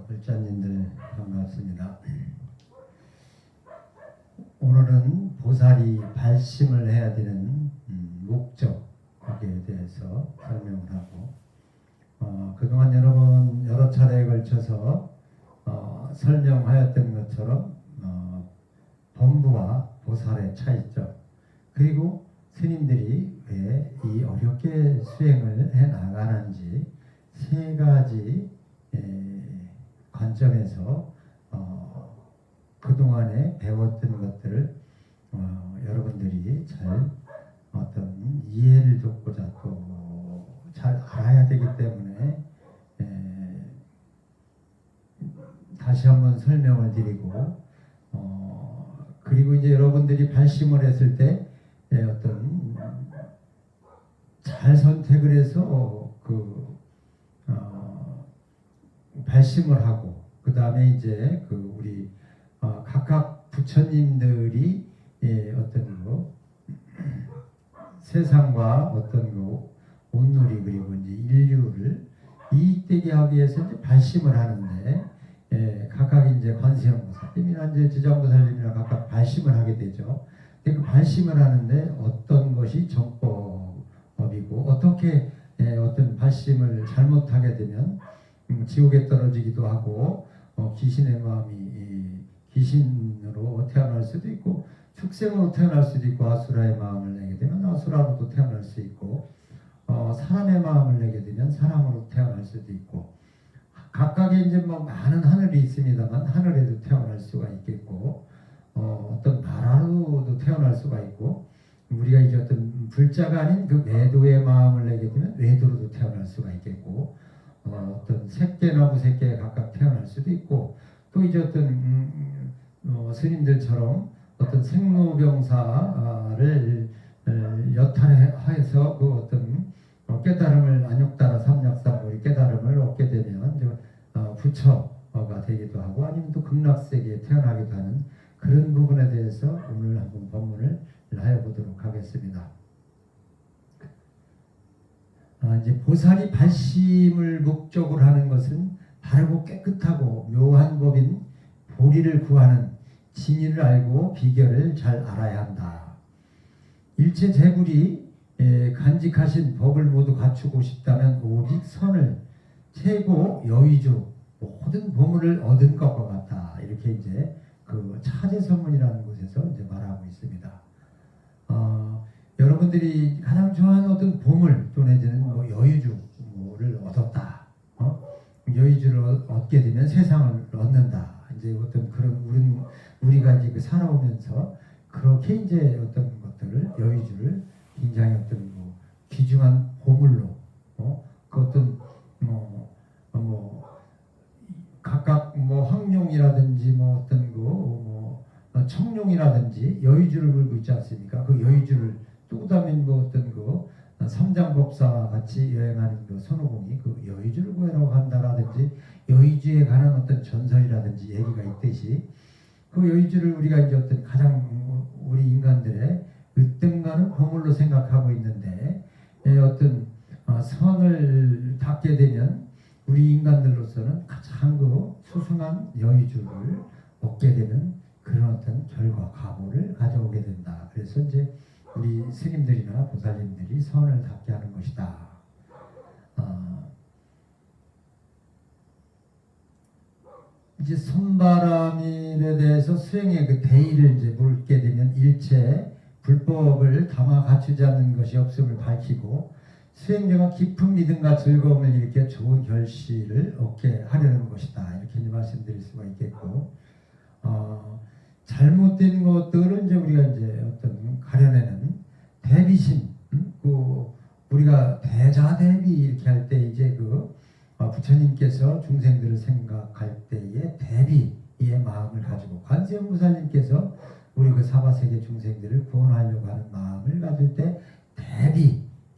불자님들 반갑습니다. 오늘은 보살이 발심을 해야 되는 목적, 거기에 대해서 설명을 하고, 그동안 여러 차례에 걸쳐서 설명하였던 것처럼 범부와 보살의 차이점, 그리고 스님들이 왜 이 어렵게 수행을 해 나가는지 세 가지 관점에서 그동안에 배웠던 것들을 여러분들이 잘 어떤 이해를 돕고자 또 잘 알아야 되기 때문에 다시 한번 설명을 드리고, 그리고 이제 여러분들이 발심을 했을 때 어떤 잘 선택을 해서 발심을 하고, 그 다음에 이제 우리 각각 부처님들이 어떤 세상과 어떤 온누리, 그리고 이제 인류를 이익되게 하기 위해서 이제 발심을 하는데, 각각 이제 관세음보살님이나 이제 지장보살님이나 각각 발심을 하게 되죠. 그 발심을 하는데 어떤 것이 정법이고, 어떻게 어떤 발심을 잘못하게 되면 지옥에 떨어지기도 하고, 귀신의 마음이 귀신으로 태어날 수도 있고, 축생으로 태어날 수도 있고, 아수라의 마음을 내게 되면 아수라로도 태어날 수 있고, 사람의 마음을 내게 되면 사람으로 태어날 수도 있고, 각각의 이제 많은 하늘이 있습니다만 하늘에도 태어날 수가 있겠고, 어떤 나라로도 태어날 수가 있고, 우리가 이제 어떤 불자가 아닌 그 외도의 마음을 내게 되면 외도로도 태어날 수가 있겠고, 어떤 색계나 무색계에 각각 태어날 수도 있고, 또 이제 어떤 스님들처럼 어떤 생로병사를 여탈해서 그 어떤 깨달음을 안욕따라 삼약삼보리 깨달음을 얻게 되면 부처가 되기도 하고, 아니면 또 극락세계에 태어나기도 하는 그런 부분에 대해서 오늘 한번 법문을 하여보도록 하겠습니다. 이제 보살이 발심을 목적으로 하는 것은 바르고 깨끗하고 묘한 법인 보리를 구하는 진리를 알고 비결을 잘 알아야 한다. 일체 재불이 간직하신 법을 모두 갖추고 싶다면 오직 선을 최고 여의주 모든 보물을 얻은 것과 같다. 이렇게 이제 그 차제선문이라는 곳에서 이제 말하고 있습니다. 여러분들이 가장 좋아하는 어떤 보물 또 내지는 여의주를 얻었다. 여의주를 얻게 되면 세상을 얻는다. 이제 어떤 그런 우리가 이제 살아오면서 그렇게 이제 어떤 것들을 여의주를 굉장히 어떤 귀중한 보물로 그 어떤 각각 황룡이라든지 어떤 청룡이라든지 여의주를 물고 있지 않습니까? 그 여의주를 또 그다음에 어떤 삼장법사와 같이 여행하는 손오공이 그 여의주를 구하러 간다라든지 여의주에 관한 어떤 전설이라든지 얘기가 있듯이, 그 여의주를 우리가 이제 어떤 가장 우리 인간들의 으뜸가는 보물로 생각하고 있는데, 어떤 선을 닦게 되면 우리 인간들로서는 가장 수승한 여의주를 얻게 되는 그런 어떤 결과 가보를 가져오게 된다. 그래서 이제 우리 스님들이나 보살님들이 선을 닦게 하는 것이다. 이제 손바람일에 대해서 수행의 그 대의를 이제 물게 되면 일체 불법을 담아 갖추지 않는 것이 없음을 밝히고, 수행자가 깊은 믿음과 즐거움을 일으켜 좋은 결실을 얻게 하려는 것이다. 이렇게 이제 말씀드릴 수가 있겠고, 잘못된 것들은 이제 우리가 이제 어떤 가려내는 대비심, 우리가 대자대비 이렇게 할 때 이제 부처님께서 중생들을 생각할 때에 대비의 마음을 가지고, 관세음보살님께서 우리 사바세계 중생들을 구원하려고 하는 마음을 가질 때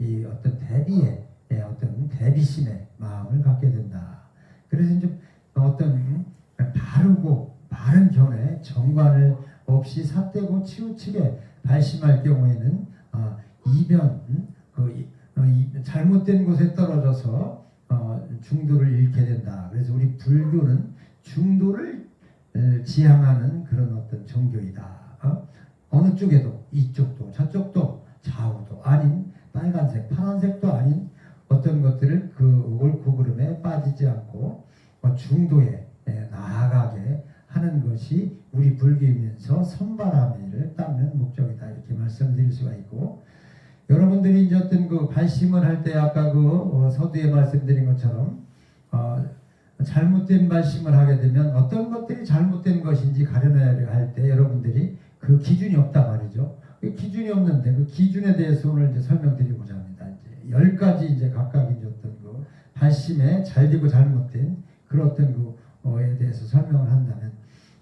이 어떤 대비의 어떤 대비심의 마음을 갖게 된다. 그래서 이제 어떤 바르고 바른 견해 정관을 없이 삿되고 치우치게 발심할 경우에는 이변, 잘못된 곳에 떨어져서 중도를 잃게 된다. 그래서 우리 불교는 중도를 지향하는 그런 어떤 종교이다. 어느 쪽에도 이쪽도 저쪽도 좌우도 아닌 빨간색 파란색도 아닌 어떤 것들을 그 옳고 그름에 빠지지 않고 중도에 나아가게 하는 것이 우리 불교이면서 선바람이를 닦는 목적이다. 이렇게 말씀드릴 수가 있고, 여러분들이 이제 어떤 그 발심을 할 때 아까 그 서두에 말씀드린 것처럼 잘못된 발심을 하게 되면 어떤 것들이 잘못된 것인지 가려내려 할 때 여러분들이 그 기준이 없단 말이죠. 그 기준이 없는데 그 기준에 대해서 오늘 이제 설명드리고자 합니다. 이제 10가지 이제 각각 이제 어떤 그 발심에 잘되고 잘못된 그런 어떤 그에 대해서 설명을 한다면,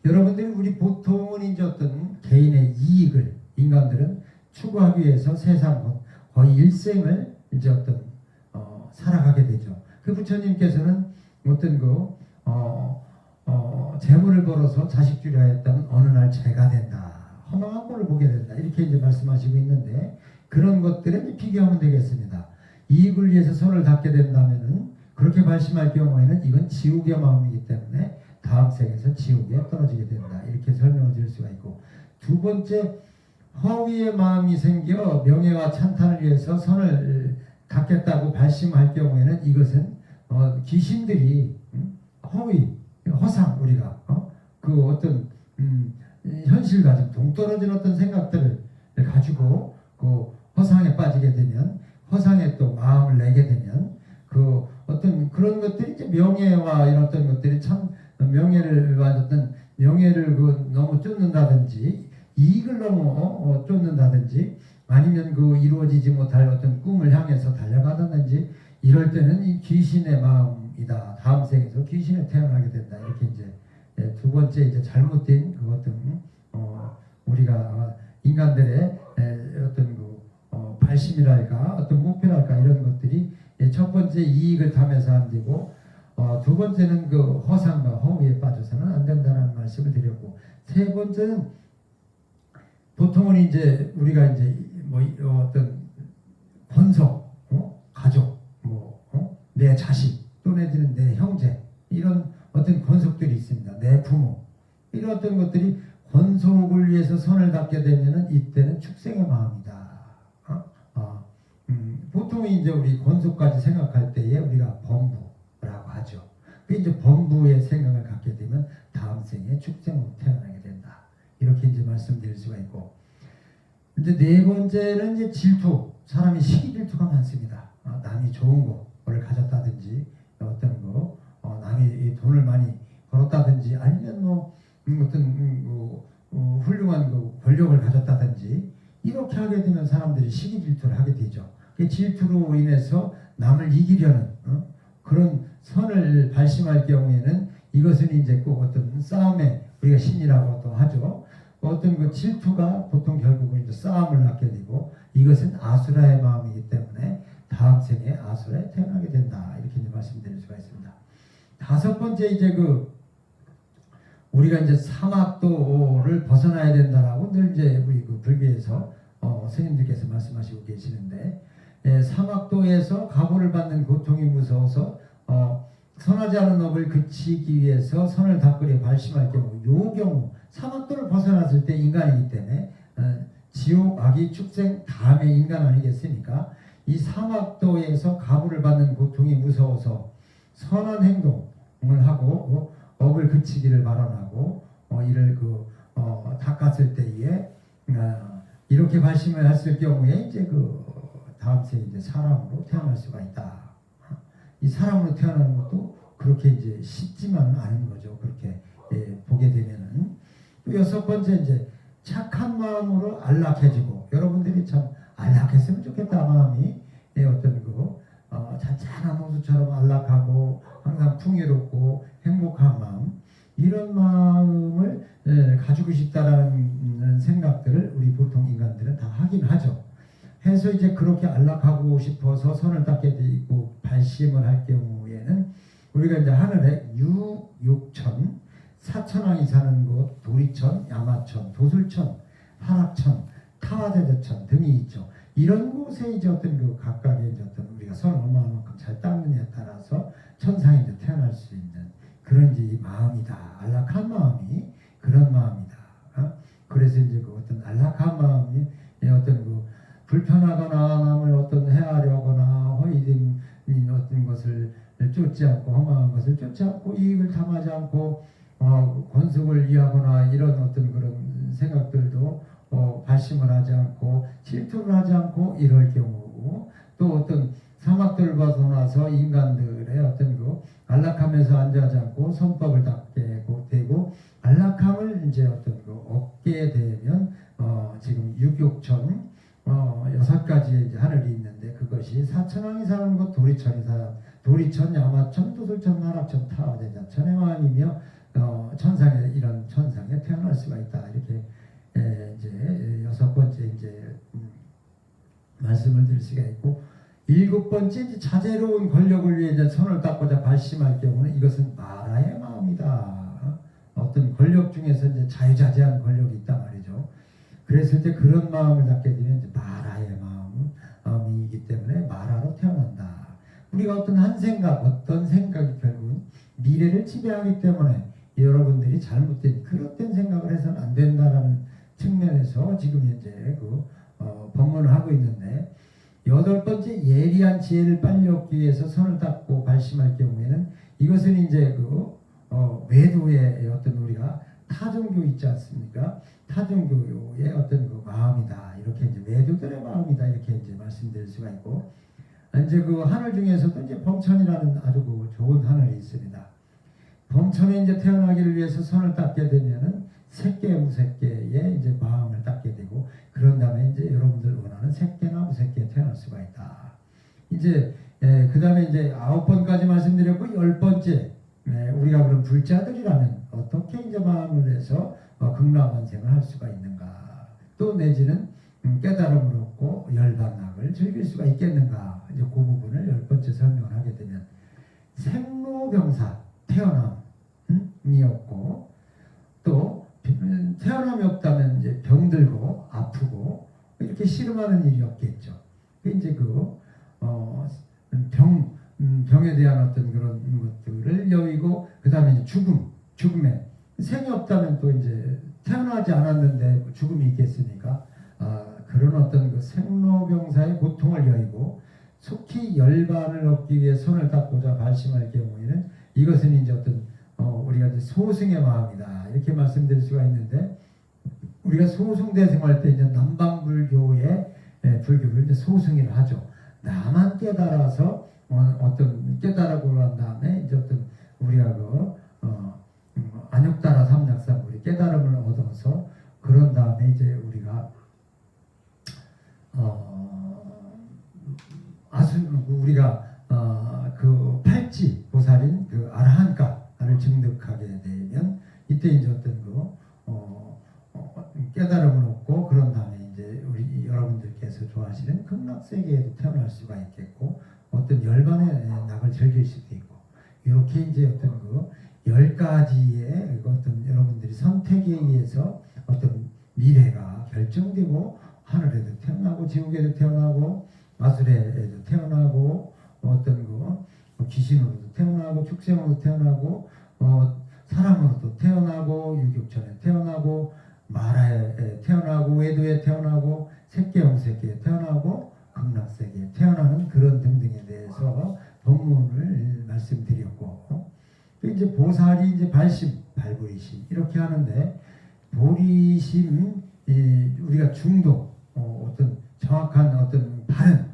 여러분들이 우리 보통은 이제 어떤 개인의 이익을 인간들은 추구하기 위해서 세상 거의 일생을 이제 어떤 살아가게 되죠. 그 부처님께서는 어떤 재물을 벌어서 자식주려 했다면 어느 날 죄가 된다, 허망한 꼴을 보게 된다, 이렇게 이제 말씀하시고 있는데, 그런 것들에 비교하면 되겠습니다. 이익을 위해서 손을 닿게 된다면은 그렇게 발심할 경우에는 이건 지옥의 마음이기 때문에 다음 생에서 지옥에 떨어지게 된다, 이렇게 설명을 드릴 수가 있고, 두 번째, 허위의 마음이 생겨 명예와 찬탄을 위해서 선을 닦겠다고 발심할 경우에는 이것은 귀신들이 허위, 허상, 우리가 그 어떤 현실 가지고 동떨어진 어떤 생각들을 가지고 그 허상에 빠지게 되면, 허상에 또 마음을 내게 되면 그 어떤 그런 것들이 이제 명예와 이런 어떤 것들이 참 명예를 어떤 명예를 너무 쫓는다든지 이익을 너무 쫓는다든지 아니면 그 이루어지지 못할 어떤 꿈을 향해서 달려가다든지 이럴 때는 이 귀신의 마음이다. 다음 생에서 귀신에 태어나게 된다. 이렇게 이제 두 번째 이제 잘못된 그 어떤 우리가 인간들의 어떤 그 발심이랄까 어떤 목표랄까 이런 것들이 첫 번째 이익을 탐해서 안 되고, 두 번째는 그 허상과 허위에 빠져서는 안 된다는 말씀을 드렸고, 세 번째는 보통은 이제 우리가 이제 뭐 어떤 권속, 가족, 내 자식 또 내지는 내 형제, 이런 어떤 권속들이 있습니다. 내 부모, 이런 어떤 것들이 권속을 위해서 선을 닦게 되면은 이때는 축생의 마음이다. 보통 이제 우리 권속까지 생각할 때에 우리가 범부라고 하죠. 그 이제 범부의 생각을 갖게 되면 다음 생에 축생으로 태어나게 된다. 이렇게 이제 말씀드릴 수가 있고, 이제 네 번째는 이제 질투. 사람이 시기 질투가 많습니다. 남이 좋은 거를 가졌다든지 어떤 남이 돈을 많이 벌었다든지 아니면 어떤 훌륭한 권력을 가졌다든지 이렇게 하게 되면 사람들이 시기 질투를 하게 되죠. 그 질투로 인해서 남을 이기려는 그런 선을 발심할 경우에는 이것은 이제 꼭 어떤 싸움의 우리가 신이라고도 하죠. 어떤 그 질투가 보통 결국은 이제 싸움을 낳게 되고, 이것은 아수라의 마음이기 때문에 다음 생에 아수라에 태어나게 된다. 이렇게 이제 말씀드릴 수가 있습니다. 다섯 번째 이제 우리가 이제 사막도를 벗어나야 된다라고 늘 이제 우리 불교에서 스님들께서 말씀하시고 계시는데, 사막도에서 가보를 받는 고통이 무서워서 선하지 않은 업을 그치기 위해서 선을 닦으려 발심할 경우, 요 경우 사막도를 벗어났을 때 인간이기 때문에 지옥, 악이, 축생 다음에 인간 아니겠습니까? 이 사막도에서 가부를 받는 고통이 무서워서 선한 행동을 하고 업을 그치기를 발언하고 이를 닦았을 때에 이렇게 발심을 했을 경우에 이제 다음 생에 이제 사람으로 태어날 수가 있다. 이 사람으로 태어나는 것도 그렇게 이제 쉽지만은 않은 거죠. 그렇게 보게 되면은. 또 여섯 번째 이제 착한 마음으로 안락해지고, 여러분들이 참 안락했으면 좋겠다 마음이 어떤 잔잔한 호수처럼 안락하고 항상 풍요롭고 행복한 마음, 이런 마음을 가지고 싶다라는 생각들을 우리 보통 인간들은 다 하긴 하죠. 해서 이제 그렇게 안락하고 싶어서 선을 닦게 되고 발심을 할 경우에는 우리가 이제 하늘에 육천, 사천왕이 사는 곳, 도리천, 야마천, 도술천, 화락천, 타화대저천 등이 있죠. 이런 곳에 이제 어떤 그 각각의 이제 어떤 우리가 손을 얼마만큼 잘 닦느냐에 따라서 천상에 이제 태어날 수 있는 그런 이제 이 마음이다. 안락한 마음이 그런 마음이다. 그래서 이제 그 어떤 안락한 마음이 어떤 그 불편하거나 남을 어떤 해하려거나 허위된 어떤 것을 쫓지 않고 허망한 것을 쫓지 않고 이익을 탐하지 않고 권속을 위하거나 이런 어떤 그런 생각들도 발심을 하지 않고 질투를 하지 않고 이럴 경우 또 어떤 사막들을 벗어나서 인간들의 어떤 그 안락함에서 안주하지 않고 선법을 닦게 되고 안락함을 이제 어떤 그 얻게 되면 지금 육육천 6가지의 이제 하늘이 있는데 그것이 사천왕이 사는 곳 도리천이 사는 도리천, 야마천, 도솔천, 나락천, 타화대자 천의 마음이며 천상에 이런 천상에 태어날 수가 있다 이렇게 이제 6번째 이제 말씀을 드릴 수가 있고 7번째 이제 자제로운 권력을 위해 이제 손을 닦고자 발심할 경우는 이것은 마라의 마음이다. 어떤 권력 중에서 이제 자유자재한 권력이 있단 말이죠. 그랬을 때 그런 마음을 갖게 되면 이제 마라의 마음이기 때문에 마라로 태어난다. 우리가 어떤 생각이 결국은 미래를 지배하기 때문에 여러분들이 잘못된 그릇된 생각을 해서는 안 된다라는 측면에서 지금 현재 그 법문을 하고 있는데 8번째 예리한 지혜를 빨리 얻기 위해서 손을 닦고 발심할 경우에는 이것은 이제 그 외도의 어떤 우리가 타종교 있지 않습니까? 타종교의 어떤 그 마음이다. 이렇게 이제 외도들의 마음이다. 이렇게 이제 말씀드릴 수가 있고 이제 그 하늘 중에서도 이제 범천이라는 아주 그 좋은 하늘이 있습니다. 범천에 이제 태어나기를 위해서 손을 닦게 되면은 색계 무색계의 이제 마음을 닦게 되고 그런 다음에 이제 여러분들 원하는 색계나 무색계에 태어날 수가 있다. 이제 그 다음에 이제 9번까지 말씀드렸고 10번째 우리가 그런 불자들이라면 어떻게 이제 마음을 해서 극락완생을 할 수가 있는가 또 내지는 깨달음을 얻고 열반락을 즐길 수가 있겠는가 이제 그 부분을 10번째 설명을 하게 되면 생로병사 태어남이 없고 또 태어남이 없다면 이제 병들고 아프고 이렇게 씨름하는 일이 없겠죠. 이제 병에 대한 어떤 그런 것들을 여의고 그 다음에 이제 죽음에 생이 없다면 또 이제 태어나지 않았는데 죽음이 있겠습니까? 그런 어떤 그 생로병사의 고통을 여의고 속히 열반을 얻기 위해 손을 닦고자 발심할 경우에는 이것은 이제 어떤 우리가 이제 소승의 마음이다 이렇게 말씀드릴 수가 있는데 우리가 소승대승할 때 이제 남방불교의 불교를 이제 소승이라 하죠. 나만 깨달아서 어떤 깨달아고 난 다음에 이제 어떤 우리가 안욕따라 삼약삼 우리 깨달음을 얻어서 그런 다음에 이제 우리가 그 팔지 보살인 그 아라한가를 증득하게 되면 이때 이제 어떤 깨달음을 얻고 그런 다음에 이제 우리 여러분들께서 좋아하시는 극락세계에도 태어날 수가 있겠고 어떤 열반의 낙을 즐길 수도 있고 이렇게 이제 어떤 10가지의 어떤 여러분들이 선택에 의해서 어떤 미래가 결정되고 하늘에도 태어나고 지옥에도 태어나고 마술에도 태어나고 어떤 귀신으로도 태어나고 축생으로도 태어나고 사람으로도 태어나고 유격천에 태어나고 마라에 태어나고 외도에 태어나고 색계영색계에 태어나고 극락세계에 태어나는 그런 등등에 대해서 법문을 말씀드렸고 또 이제 보살이 이제 발보리심 이렇게 하는데 보리심 우리가 중도 어떤 정확한 어떤 바른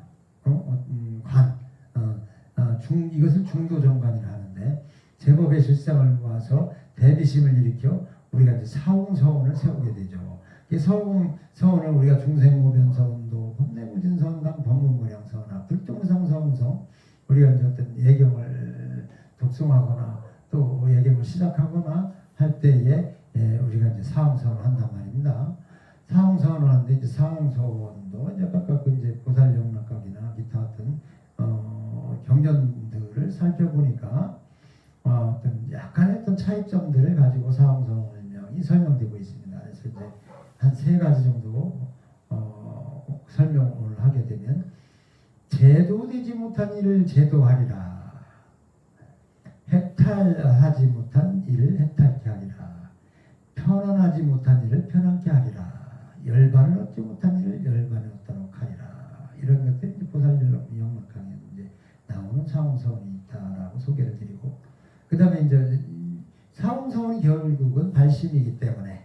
이것을 중도 정관이라 하는데 제법의 실상을 모아서 대비심을 일으켜 우리가 이제 사홍서원을 세우게 되죠. 이 서원을 우리가 중생모변서원도 법내무진서원당 법문무량서원화 불등성서원성 우리가 이제 어떤 예경을 독송하거나 또 예경을 시작하거나 할 때에 우리가 이제 사홍서원을 한단 말입니다. 사홍서원을 하는데 이제 사홍서원도 이제 각각 이제 보살영락각이나 기타 어떤 경전들을 살펴보니까 어떤 약간의 어떤 차이점들을 가지고 사홍서원명이 설명되고 있습니다. 그래서 이제 한 3가지 정도 설명을 하게 제도되지 못한 일을 제도하리라. 해탈하지 못한 일을 해탈케 하리라. 편안하지 못한 일을 편안케 하리라. 열반을 얻지 못한 일을 열반을 얻도록 하리라. 이런 것들이 보살연락이 영락하게 이제 나오는 사홍서원이 있다라고 소개를 드리고, 그 다음에 이제 사홍서원이 결국은 발심이기 때문에,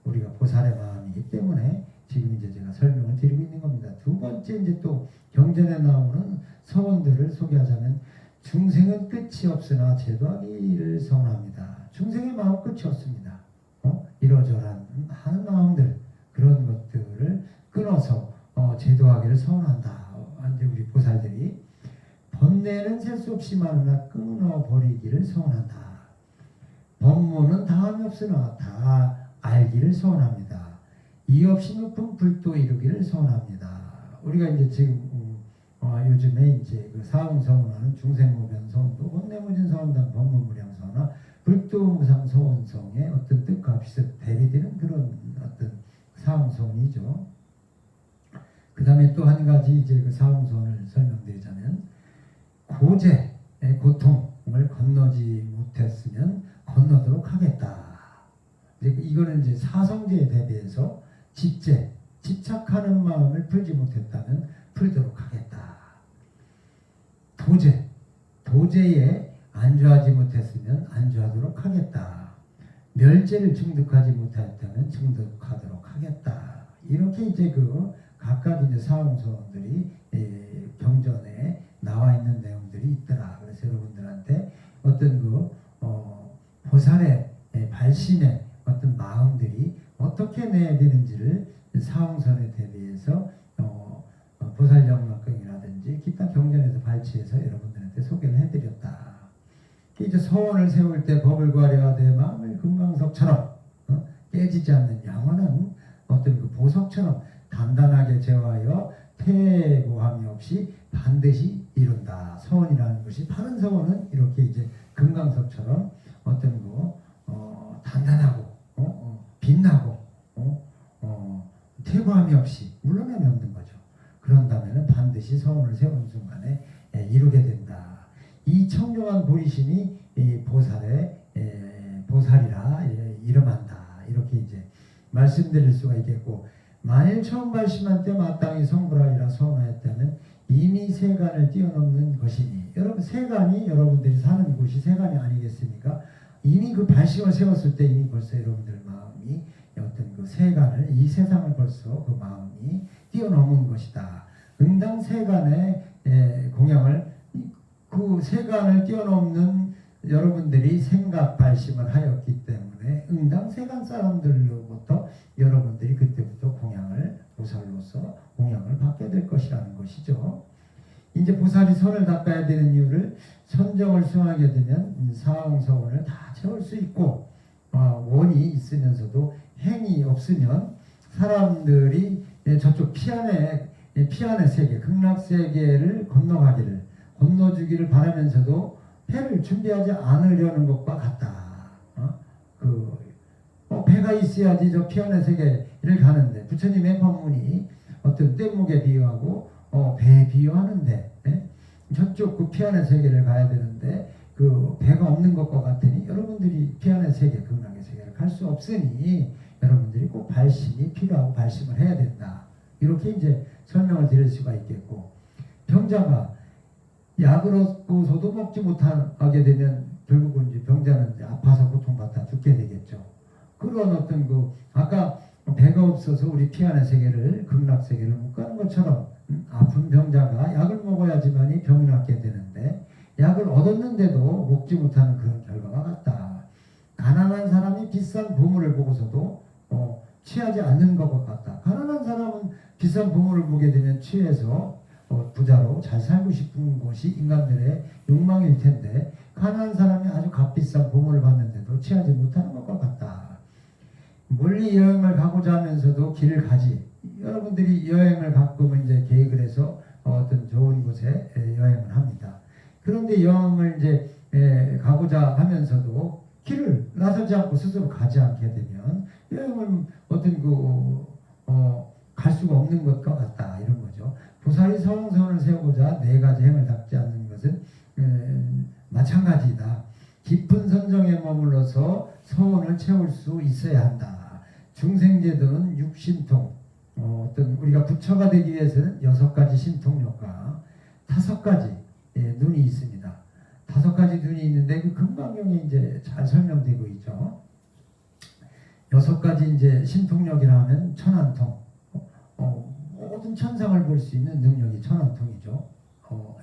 우리가 보살의 마음이기 때문에 지금 이제 제가 설명을 드리고 있는 겁니다. 두 번째 이제 또 경전에 나오는 서원들을 소개하자면, 중생은 끝이 없으나 제도하기를 서원합니다. 중생의 마음 끝이 없습니다. 이러저러한 많은 마음들, 그런 것들을 끊어서 제도하기를 서원한다. 이제 우리 보살들이 번뇌는 셀 수 없이 많으나 끊어버리기를 서원한다. 법문은 다함이 없으나 다 알기를 서원합니다. 이 없이 높은 불도 이루기를 서원합니다. 우리가 이제 지금 요즘에 이제 그 사홍서원하는 중생무변 서원도 혼내무진 서원단 법문무량 서원화 불도무상 서원성의 어떤 뜻과 비슷 대비되는 그런 어떤 사홍서원이죠. 그 다음에 또 한 가지 이제 그 사홍서원을 설명드리자면, 고제의 고통을 건너지 못했으면 건너도록 하겠다. 이거는 이제 사성제에 대비해서 집제, 집착하는 마음을 풀지 못했다면 풀도록 하겠다. 도제에 안주하지 못했으면 안주하도록 하겠다. 멸제를 증득하지 못했다면 증득하도록 하겠다. 이렇게 이제 그 각각 이제 사홍서원들이 경전에 나와 있는 내용들이 있더라. 그래서 여러분들한테 어떤 보살의 발심의 어떤 마음들이 어떻게 내야 되는지를 사홍선에 대비해서 보살영락경이라든지 기타 경전에서 발치해서 여러분들한테 소개를 해드렸다. 이제 서원을 세울 때 법을 구하려하되 마음을 금강석처럼 깨지지 않는 영원한 어떤 그 보석처럼 단단하게 제어하여 퇴보함이 없이 반드시 이룬다. 서원이라는 것이, 바른 서원은 이렇게 이제 금강석처럼 어떤 단단하고 빛나고 퇴보함이 없이 물러남이 없는 거죠. 그런다면 반드시 서원을 세우는 순간에 이루게 된다. 이 청정한 보리심이 보살이라 이름한다. 이렇게 이제 말씀드릴 수가 있겠고, 만일 처음 발심한 때 마땅히 성불하리라 서원하였다면 이미 세간을 뛰어넘는 것이니, 여러분 세간이 여러분들이 사는 곳이 세간이 아니겠습니까? 이미 그 발심을 세웠을 때 이미 벌써 여러분들 마음이 어떤 그 세간을, 이 세상을 벌써 그 마음이 뛰어넘은 것이다. 응당 세간의 공양을, 그 세간을 뛰어넘는 여러분들이 생각 발심을 하였기 때문에 응당 세간 사람들로부터 여러분들이 그때부터 공양을, 보살로서 공양을 받게 될 것이라는 것이죠. 이제 보살이 선을 닦아야 되는 이유를, 선정을 수행하게 되면 사홍서원을 다 채울 수 있고, 원이 있으면서도 행이 없으면 사람들이 저쪽 피안의 세계, 극락세계를 건너주기를 바라면서도 배를 준비하지 않으려는 것과 같다. 배가 있어야지 저 피안의 세계를 가는데, 부처님의 법문이 어떤 뗏목에 비유하고 배에 비유하는데, 저쪽 그 피안의 세계를 가야 되는데 그 배가 없는 것과 같으니 여러분들이 피안의 세계, 극락의 세계를 갈 수 없으니 여러분들이 꼭 발심이 필요하고 발심을 해야 된다. 이렇게 이제 설명을 드릴 수가 있겠고, 병자가 약을 얻고서도 먹지 못하게 되면 결국은 이제 병자는 이제 아파서 고통받다 죽게 되겠죠. 그런 어떤 아까 배가 없어서 우리 피안의 세계를, 극락 세계를 못 가는 것처럼 아픈 병자가 약을 먹어야지만이 병이 낫게 되는데 약을 얻었는데도 먹지 못하는 그런 결과가 같다. 가난한 사람이 비싼 보물을 보고서도 취하지 않는 것과 같다. 가난한 사람은 비싼 보물을 보게 되면 취해서 부자로 잘 살고 싶은 것이 인간들의 욕망일 텐데, 가난한 사람이 아주 값비싼 보물을 봤는데도 취하지 못하는 것과 같다. 멀리 여행을 가고자 하면서도 길을 가지. 여러분들이 여행을 가끔은 이제 계획을 해서 어떤 좋은 곳에 여행을 합니다. 그런데 여행을 이제 가고자 하면서도 길을 나서지 않고 스스로 가지 않게 되면 여행을 어떤 갈 수가 없는 것과 같다. 이런 거죠. 부사리 서왕서원을 세우고자 네 가지 행을 닦지 않는 것은 마찬가지다. 깊은 선정에 머물러서 서원을 채울 수 있어야 한다. 중생제도는 육신통, 어떤 우리가 부처가 되기 위해서는 6가지 신통력과 5가지 눈이 있습니다. 5가지 눈이 있는데 그 금강경에 이제 잘 설명되고 있죠. 6가지 이제 신통력이라면 천안통, 모든 천상을 볼 수 있는 능력이 천안통이죠.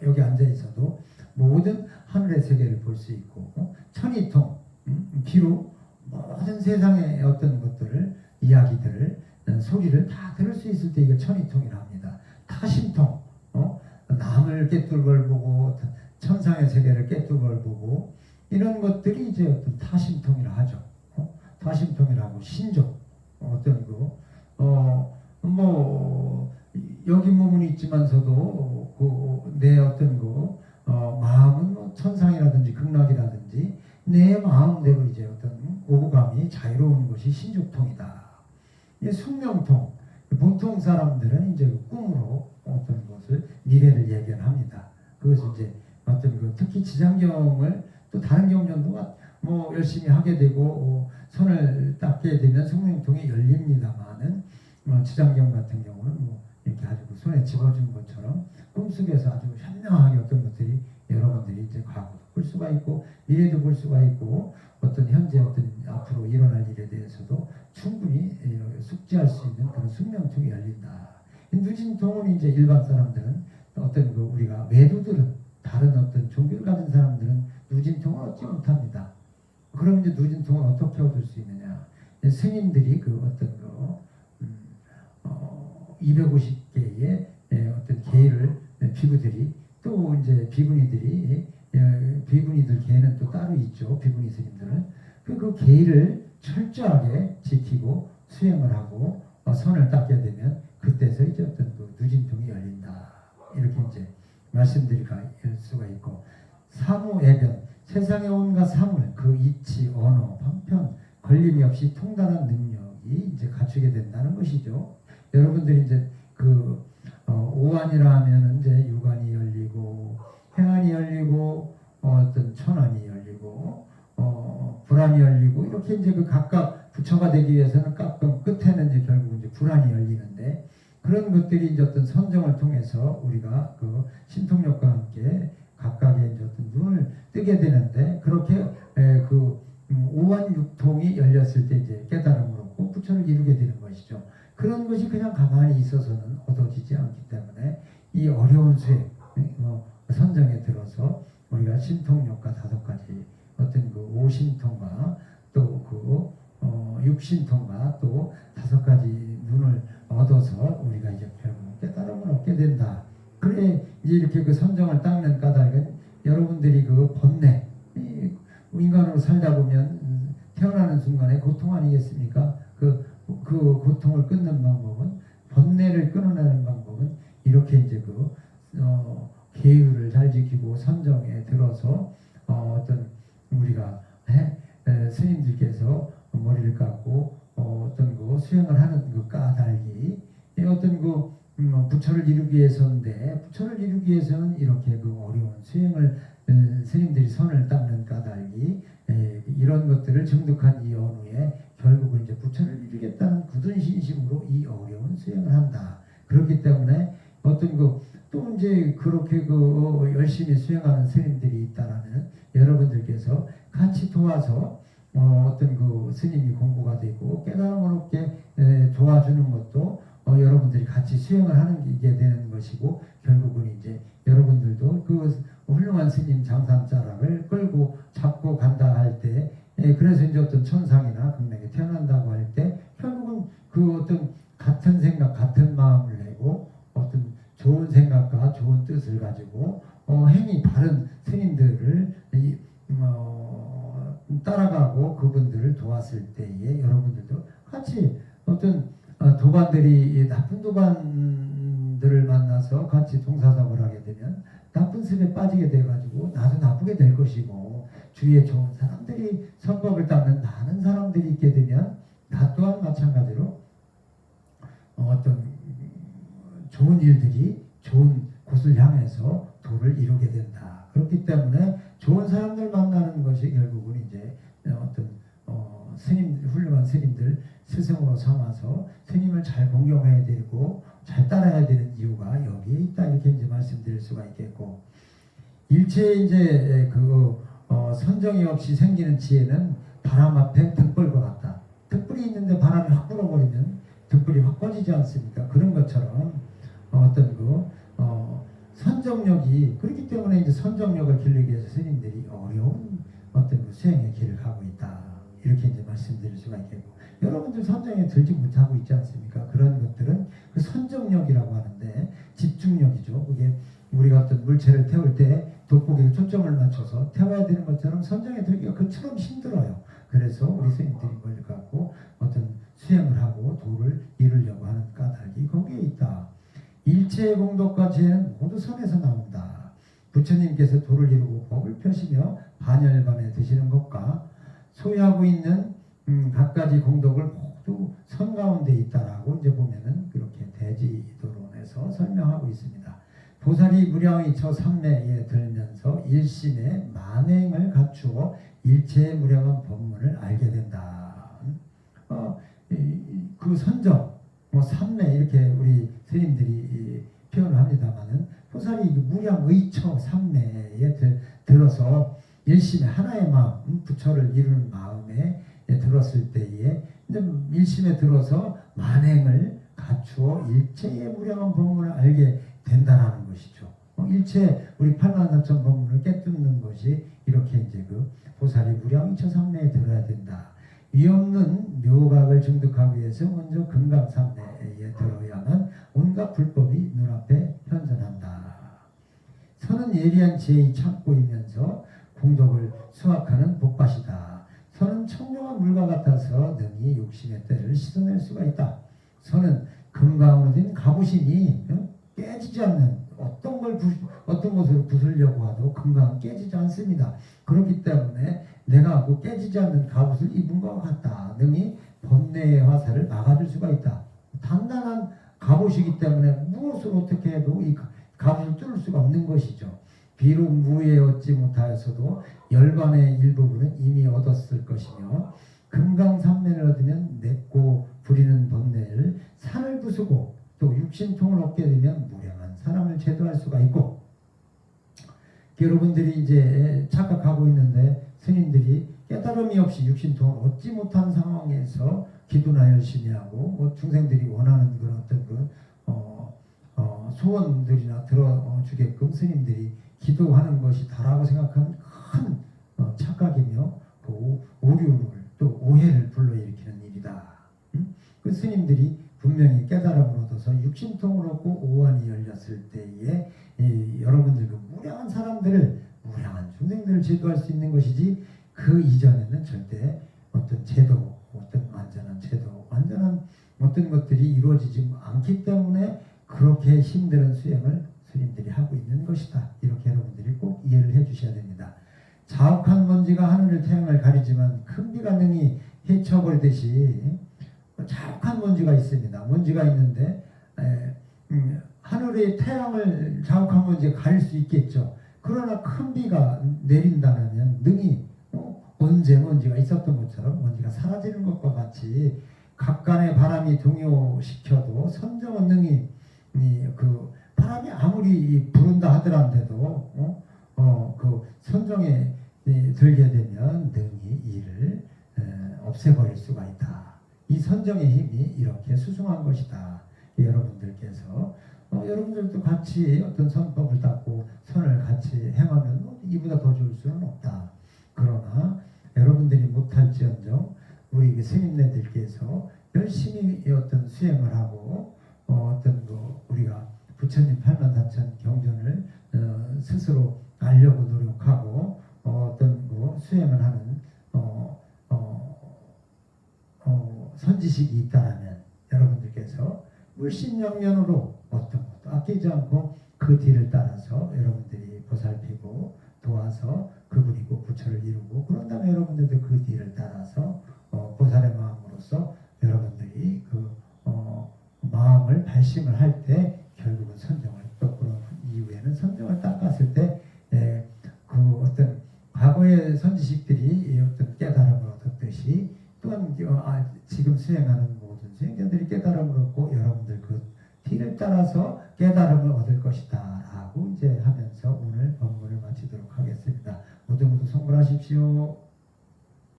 여기 앉아 있어도 모든 하늘의 세계를 볼 수 있고, 천이통, 귀로 모든 세상의 어떤 것들을 이야기들을 소리를 다 들을 수 있을 때 이걸 천이통이라 합니다. 타심통, 남을 깨뚫은 걸 보고 천상의 세계를 깨뚫은 걸 보고 이런 것들이 이제 어떤 타심통이라 하죠. 타심통이라고 신종 어떤 뭐 여기 몸은 있지만서도 내 어떤 마음은 뭐 천상이라든지 극락이라든지 내 마음대로 이제 어떤 오감이 자유로운 것이 신죽통이다. 숙명통, 보통 사람들은 이제 꿈으로 어떤 것을 미래를 예견합니다. 그것을 이제 어떤 특히 지장경을 또 다른 경전도 뭐 열심히 하게 되고 손을 닦게 되면 숙명통이 열립니다만은 지장경 같은 경우는 뭐 이렇게 가지고 손에 집어준 것처럼 꿈속에서 아주 현명하게 어떤 것들이 여러분들이 이제 과거도 볼 수가 있고 미래도 볼 수가 있고 어떤 현재 어떤 앞으로 일어날 일에 대해서도 충분히 숙지할 수 있는 그런 숙명통이 열린다. 누진통은 이제 일반 사람들은 어떤 우리가 매도들은 다른 어떤 종교를 가진 사람들은 누진통을 얻지 못합니다. 그럼 이제 누진통을 어떻게 얻을 수 있느냐? 스님들이 그 어떤 250개의 어떤 계를 비구들이 또 이제 비구니들 계는 또 따로 있죠. 비구니 스님들은 그 계를 철저하게 지키고 수행을 하고 선을 닦게 되면 그때서 이제 어떤 누진통이 열린다. 이렇게 이제 말씀드릴 수가 있고 사무애변 세상의 온갖 사물 그 이치 언어 방편 걸림이 없이 통달한 능력이 이제 갖추게 된다는 것이죠. 여러분들이 이제 오안이라 하면 이제 유관이 열리고 해안이 열리고 어떤 천안이 열리고 불안이 열리고 이렇게 이제 각각 부처가 되기 위해서는 가끔 끝에는 이제 결국 이제 불안이 열리는데 그런 것들이 이제 어떤 선정을 통해서 우리가 신통력과 함께 각각의 이제 어떤 눈을 뜨게 되는데 그렇게 오한 육통이 열렸을 때 이제 깨달음을 얻고 부처를 이루게 되는 것이죠. 그런 것이 그냥 가만히 있어서는 얻어지지 않기 때문에 이 어려운 수행 선정에 들어서 우리가 신통력과 5가지 어떤 오신통과 또 육신통과 또 5가지 눈을 얻어서 우리가 이제 결국 깨달음을 얻게 된다. 그래 이제 이렇게 선정을 닦는 까닭은 여러분들이 번뇌 인간으로 살다 보면 태어나는 순간에 고통 아니겠습니까? 그 고통을 끊는 방법은 번뇌를 끊어내는 방법은 이렇게 이제 계율을 잘 지키고 선정에 들어서 어떤 우리가 스님들께서 머리를 깎고 어떤 수행을 하는 까닭이 어떤 부처를 이루기 위해서인데 부처를 이루기 위해서는 이렇게 어려운 수행을 스님들이 선을 닦는 까닭이 이런 것들을 증득한 이 언후에 결국은 이제 부처를 이루겠다는 굳은 신심으로 이 어려운 수행을 한다. 그렇기 때문에 어떤 또 이제 그렇게 열심히 수행하는 스님들이 있다라면 여러분들께서 같이 도와서 어떤 스님이 공부가 되고 깨달음을 얻게 도와주는 것도 여러분들이 같이 수행을 하는 게 되는 것이고 결국은 이제 여러분들도 훌륭한 스님 장삼자락을 끌고 잡고 간다 할 때 그래서 이제 어떤 천상이나 극락에 태어난다고 할 때 결국은 어떤 같은 생각 같은 마음을 내고 어떤 좋은 생각과 좋은 뜻을 가지고 행이 바른 스님들을 따라가고 그분들을 도왔을 때에 여러분들도 같이 어떤 도반들이 나쁜 도반들을 만나서 같이 동사사업을 하게 되면 나쁜 습에 빠지게 돼가지고 나도 나쁘게 될 것이고 주위에 좋은 사람들이 선법을 닦는 많은 사람들이 있게 되면 나 또한 마찬가지로 어떤 좋은 일들이 좋은 곳을 향해서 도를 이루게 된다. 그렇기 때문에 좋은 사람들 만나는 것이 결국은 이제 어떤 스님, 훌륭한 스님들 스승으로 삼아서 스님을 잘 공경해야 되고 잘 따라야 되는 이유가 여기에 있다. 이렇게 이제 말씀드릴 수가 있겠고, 일체 이제 선정이 없이 생기는 지혜는 바람 앞에 등불과 같다. 등불이 있는데 바람이 확 불어버리면 등불이 확 꺼지지 않습니까? 그런 것처럼 선정력이, 그렇기 때문에 이제 선정력을 기르기 위해서 스님들이 어려운 수행의 길을 가고 있다. 이렇게 이제 말씀드릴 수가 있겠고, 여러분들 선정에 들지 못하고 있지 않습니까? 그런 것들은 그 선정력이라고 하는데 집중력이죠. 그게 우리가 어떤 물체를 태울 때 돋보기에 초점을 맞춰서 태워야 되는 것처럼 선정에 들기가 그처럼 힘들어요. 그래서 우리 스님들이 뭘 갖고 어떤 수행을 하고 도를 이루려고 하는 까닭이 거기에 있다. 일체의 공덕과 지혜는 모두 선에서 나온다. 부처님께서 도를 이루고 법을 펴시며 반열반에 드시는 것과 소유하고 있는 갖가지 공덕을 모두 선 가운데 있다라고 이제 보면은 그렇게 대지도론에서 설명하고 있습니다. 보살이 무량의 처 삼매에 들면서 일심에 만행을 갖추어 일체의 무량한 법문을 알게 된다. 그 선정, 삼매 이렇게 우리 스님들이 표현을 합니다만은, 보살이 무량의처 삼매에 들어서 일심에 하나의 마음, 부처를 이루는 마음에 들었을 때에 이제 일심에 들어서 만행을 갖추어 일체의 무량한 법문을 알게 된다라는 것이죠. 일체 우리 84,000 법문을 깨닫는 것이 이렇게 이제 그 보살이 무량의처 삼매에 들어야 된다. 위없는 묘각을 증득하기 위해서 먼저 금강삼매에 들어야만 온갖 불법이 눈앞에 현존한다. 선은 예리한 지혜의 창고이면서 공덕을 수확하는 복밭이다. 선은 청정한 물과 같아서 능히 욕심의 때를 씻어낼 수가 있다. 선은 금강으로 된 갑옷이니 깨지지 않는, 어떤 것으로 부수려고 하도 금강은 깨지지 않습니다. 그렇기 때문에 내가 그 깨지지 않는 갑옷을 입은 것과 같다. 능히 번뇌의 화살을 막아줄 수가 있다. 단단한 갑옷이기 때문에 무엇을 어떻게 해도 이 갑옷을 뚫을 수가 없는 것이죠. 비록 무에 얻지 못하였어도 열반의 일부분은 이미 얻었을 것이며, 금강삼매를 얻으면 맺고 부리는 번뇌를 산을 부수고 또 육신통을 얻게 되면 무량한 사람을 제도할 수가 있고, 여러분들이 이제 착각하고 있는데 스님들이 깨달음이 없이 육신통을 얻지 못한 상황에서 기도나 열심히 하고 중생들이 원하는 그런 어떤 소원들이나 들어주게끔 스님들이 기도하는 것이 다라고 생각하면 큰 착각이며 오류를 또 오해를 불러일으키는 일이다. 그 스님들이 분명히 깨달음을 얻어서 육신통을 얻고 오한이 열렸을 때에 여러분들 그 무량한 사람들을, 무량한 중생들을 제도할 수 있는 것이지, 그 이전에는 절대 어떤 제도, 어떤 완전한 제도, 완전한 어떤 것들이 이루어지지 않기 때문에 그렇게 힘든 수행을 스님들이 하고 있는 것이다. 이렇게 여러분들이 꼭 이해를 해 주셔야 됩니다. 자욱한 먼지가 하늘을 태양을 가리지만 큰 비가 능히 헤쳐버리듯이 자욱한 먼지가 있습니다. 먼지가 있는데 하늘의 태양을 자욱한 먼지가 가릴 수 있겠죠. 그러나 큰 비가 내린다면 능히 언제 먼지가 있었던 것처럼 먼지가 사라지는 것과 같이 각간의 바람이 동요시켜도 선정은 능히 그 바람이 아무리 부른다 하더라도 그 선정에 들게 되면 능히 이를 없애버릴 수가 있다. 이 선정의 힘이 이렇게 수승한 것이다. 여러분들께서 여러분들도 같이 어떤 선법을 닦고 선을 같이 행하면 이보다 더 좋을 수는 없다. 그러나 여러분들이 못할지언정 우리 스님네들께서 열심히 어떤 수행을 하고 우리가 부처님 84,000 경전을 스스로 알려고 노력하고 수행을 하는 선지식이 있다라면 여러분들께서 물심양면으로 어떤 것도 아끼지 않고 그 뒤를 따라서 여러분들이 보살피고 도와서 그분이고 부처를 이루고, 그런 다음에 여러분들도 그 뒤를 따라서 보살의 마음으로서 여러분들이 그 마음을 발심을 할 때 결국은 선정을 거꾸로 과거의 선지식들이 이 어떤 깨달음을 얻었듯이 또한 지금 수행하는 모든 수행자들이 깨달음을 얻고 여러분들 그 티를 따라서 깨달음을 얻을 것이다 라고 이제 하면서 오늘 법문을 마치도록 하겠습니다. 모두 모두 성불하십시오.